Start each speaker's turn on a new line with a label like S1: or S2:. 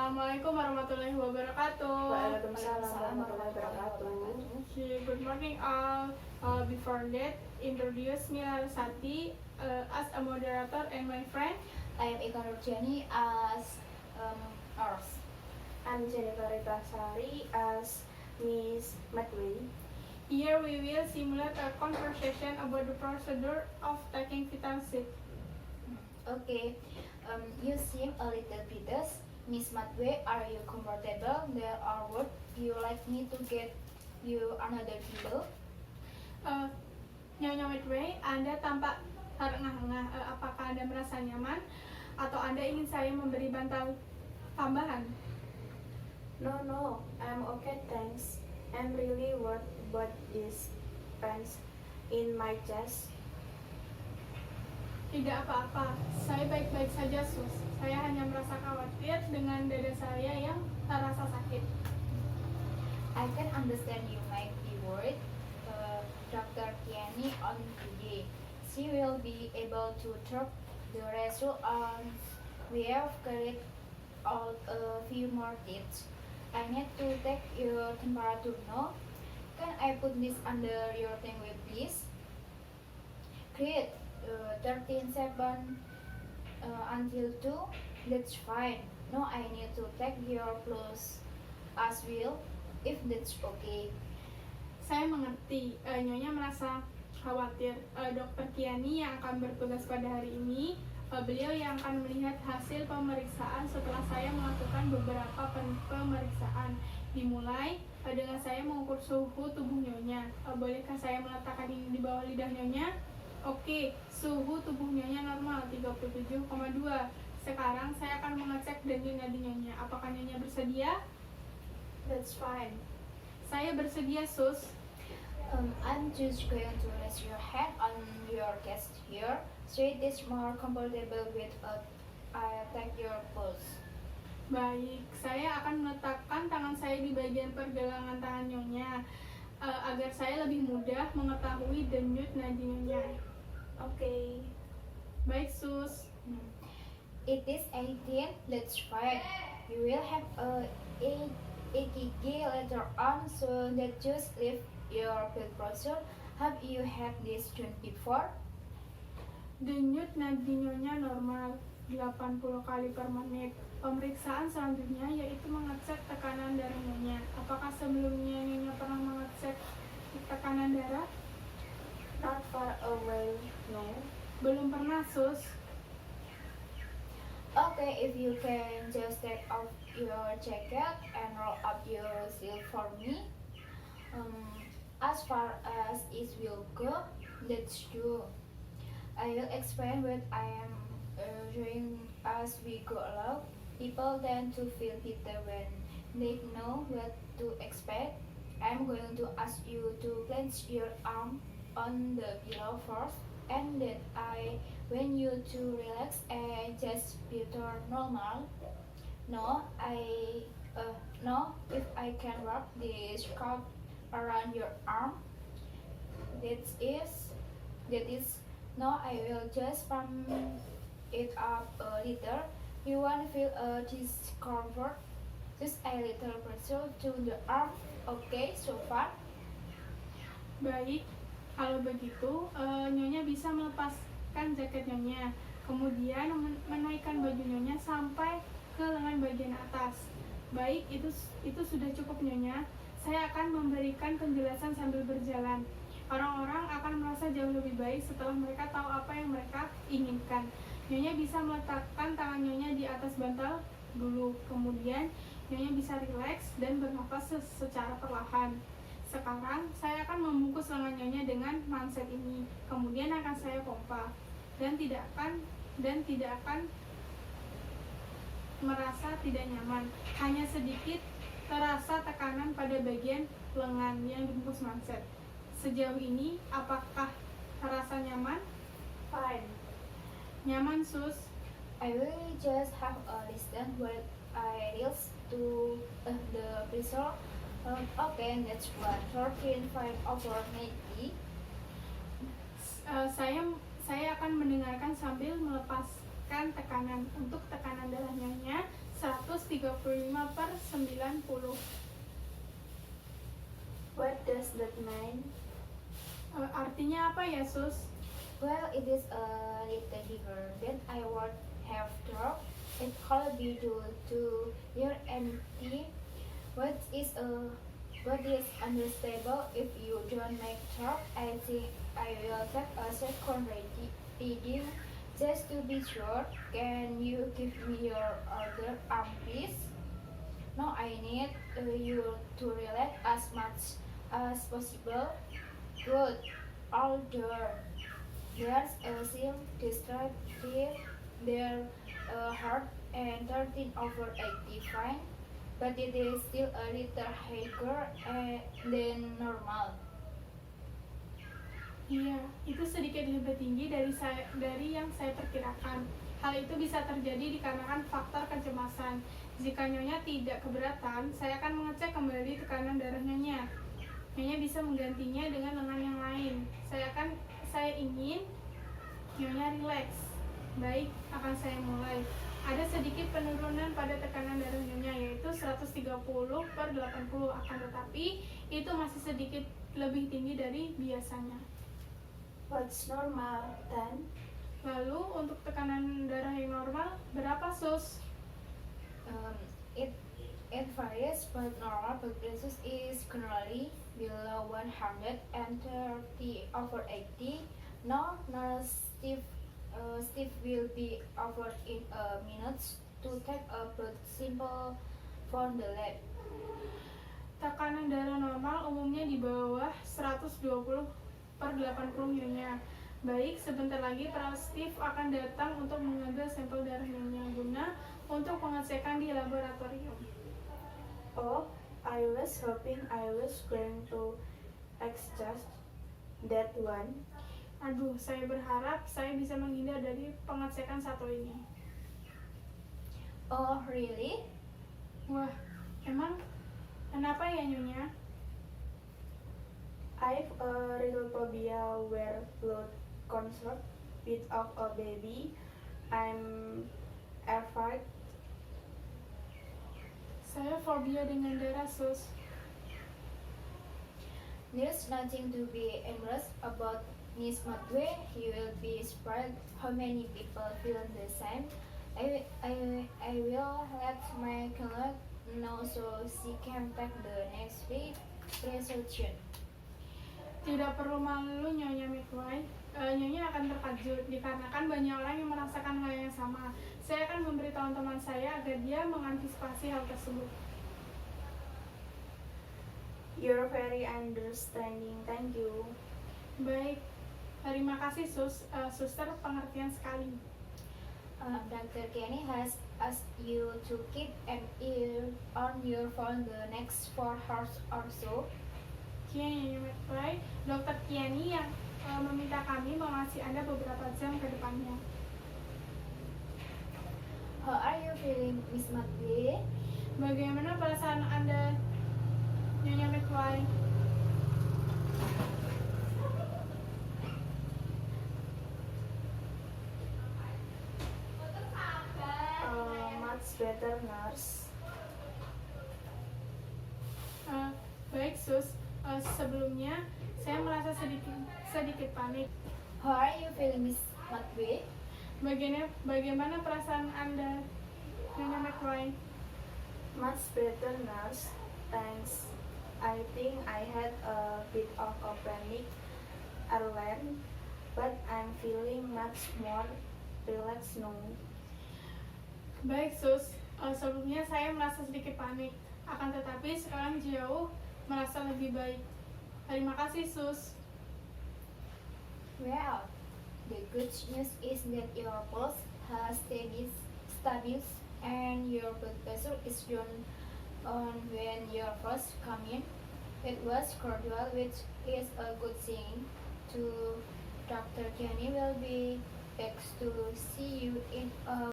S1: Assalamualaikum warahmatullahi wabarakatuh.
S2: Waalaikumsalam warahmatullahi wabarakatuh.
S1: Okay, good morning all. Before that, introduce me Larasati as a moderator and my friend.
S2: I am Ika Nurjani as nurse.
S3: I'm Jennifer Ritasari as Miss Medway.
S1: Here we will simulate a conversation about the procedure of taking vital seed.
S2: Okay, you seem a little biased. Miss Madwe, are you comfortable? There are would you like me to get you another pillow?
S1: Nyonya Medway, Anda tampak terengah-engah. Apakah Anda merasa nyaman atau Anda ingin saya memberi bantal tambahan?
S3: No, I'm okay, thanks. I'm really worried about these pains in my chest.
S1: Tidak apa-apa, saya baik-baik saja, Sus. Saya hanya merasa khawatir dengan dada saya yang terasa sakit.
S2: I can understand you might be worried. Dr. Tiani on today. She will be able to talk the result on. We have carried out a few more tests. I need to take your temperature now. Can I put this under your tongue, please? Great. 13.7 until 2. That's fine. No, I need to take your pulse as well, if that's okay.
S1: Saya mengerti, Nyonya merasa khawatir. Dr. Kiani yang akan bertugas pada hari ini, beliau yang akan melihat hasil pemeriksaan setelah saya melakukan beberapa pemeriksaan. Dimulai dengan saya mengukur suhu tubuh Nyonya. Bolehkah saya meletakkan ini di bawah lidah Nyonya? Oke, suhu tubuh Nyonya normal 37,2. Sekarang saya akan mengecek denyut nadi Nyonya. Apakah Nyonya bersedia?
S3: That's fine.
S1: Saya bersedia, Sus.
S2: I'm just going to rest your hand on your chest here, so it is more comfortable without I take your pulse.
S1: Baik, saya akan meletakkan tangan saya di bagian pergelangan tangan Nyonya agar saya lebih mudah mengetahui denyut nadi Nyonya.
S3: Okay.
S1: Baik, Sus.
S2: It is 18, that's fine. You will have a EKG later on, so that just leave your blood pressure. Have you had this done before?
S1: Denyut nadi Nyonya normal 80 kali per menit. Pemeriksaan selanjutnya yaitu mengecek tekanan darah Nyonya. Apakah sebelumnya Nyonya pernah mengecek tekanan darah?
S3: Not far away, no.
S1: Belum pernah, Sus.
S2: Okay, if you can just take off your jacket and roll up your sleeve for me. As far as it will go, let's do. I will explain what I am doing as we go along. People tend to feel better when they know what to expect. I'm going to ask you to place your arm on the pillow first, and then I want you to relax and just better normal. No, if I can wrap this scarf around your arm. That is. No, I will just pump it up a little. You want to feel a discomfort? Just a little pressure to the arm. Okay, so far.
S1: Baik, kalau begitu Nyonya bisa melepaskan jaket Nyonya, kemudian menaikkan baju Nyonya sampai ke lengan bagian atas. Baik, itu sudah cukup Nyonya. Saya akan memberikan penjelasan sambil berjalan. Orang-orang akan merasa jauh lebih baik setelah mereka tahu apa yang mereka inginkan. Nyonya bisa meletakkan tangan Nyonya di atas bantal dulu, kemudian Nyonya bisa rileks dan bernafas secara perlahan. Sekarang saya akan membungkus lengan Nyonya dengan manset ini, kemudian akan saya pompa dan tidak akan merasa tidak nyaman. Hanya sedikit terasa tekanan pada bagian lengan yang dibungkus manset. Sejauh ini, apakah terasa nyaman?
S3: Fine.
S1: Nyaman, Sus.
S2: I will just have a listen while I reels to the pressure. Okay, that's what 13.5 over 90.
S1: Saya akan mendengarkan sambil melepaskan tekanan. Untuk tekanan darah Nyonya 135/90.
S3: What does that mean?
S1: Artinya apa ya, Sus?
S2: Well, it is a little bigger than I would have thought. It could be due to your empty. What is understandable if you don't make talk. I think I will take a second reading just to be sure. Can you give me your order, please? No, I need you to relax as much as possible. Good. Order. There's a sim distracted their heart and 13/80 fine, but it is still a little higher than normal.
S1: Iya, itu sedikit lebih tinggi dari yang saya perkirakan. Hal itu bisa terjadi dikarenakan faktor kecemasan. Jika Nyonya tidak keberatan, saya akan mengecek kembali tekanan darah Nyonya. Nyonya bisa menggantinya dengan lengan yang lain. Saya ingin Nyonya rileks. Baik, akan saya mulai. Ada sedikit penurunan pada tekanan darah Nyonya, yaitu 130/80, akan tetapi itu masih sedikit lebih tinggi dari biasanya.
S3: What's normal then?
S1: Lalu untuk tekanan darah yang normal berapa, Sus?
S2: It varies, but normal blood pressure is generally below 130/80. No, Steve will be over in a minute to take a blood sample from the lab.
S1: Tekanan darah normal umumnya di bawah 120/80 Nyonya. Baik, sebentar lagi perawat Steve akan datang untuk mengambil sampel darah Nyonya guna untuk pengecekan di laboratorium.
S3: Oh, I was hoping I was going to exhaust that one.
S1: Aduh, saya berharap saya bisa menghindar dari pengecekan satu ini.
S2: Oh, really?
S1: Wah, emang kenapa ya, Nyonya?
S3: I've a real phobia where blood comes out bit of a baby. I'm afraid.
S1: Saya fobia dengan darah, Sus.
S2: There's nothing to be embarrassed about, Miss Matwe. You will be surprised how many people feel the same. I will let my colleague know so she can take the next resolution.
S1: Tidak perlu malu, Nyonya McFly. Nyonya akan terkejut dikarenakan banyak orang yang merasakan hal yang sama. Saya akan memberitahu teman saya agar dia mengantisipasi hal tersebut.
S3: You're very understanding. Thank you.
S1: Baik, terima kasih Suster, pengertian sekali.
S2: Dr. Kenny has asked you to keep an ear on your phone the next 4 hours or so.
S1: Nyonya McFly, Dr. Kiani yang meminta kami mengawasi Anda beberapa jam ke depannya.
S2: How are you feeling, Miss Matwe?
S1: Bagaimana perasaan Anda, Nyonya McFly?
S3: Much better, nurse.
S1: Baik, Sus. Sebelumnya saya merasa sedikit panik.
S2: How are you feeling, Miss Matwe?
S1: Bagaimana perasaan Anda, Nyonya McFly?
S3: Much better, nurse. Thanks. I think I had a bit of a panic earlier, but I'm feeling much more relaxed now.
S1: Baik, Sus. Sebelumnya saya merasa sedikit panik. Akan tetapi sekarang jauh merasa lebih baik. Terima kasih, Sus.
S2: Well, the good news is that your pulse has stabilized and your blood pressure is down on when you first come in. It was gradual, which is a good thing. Dr. Kenny will be back to see you in a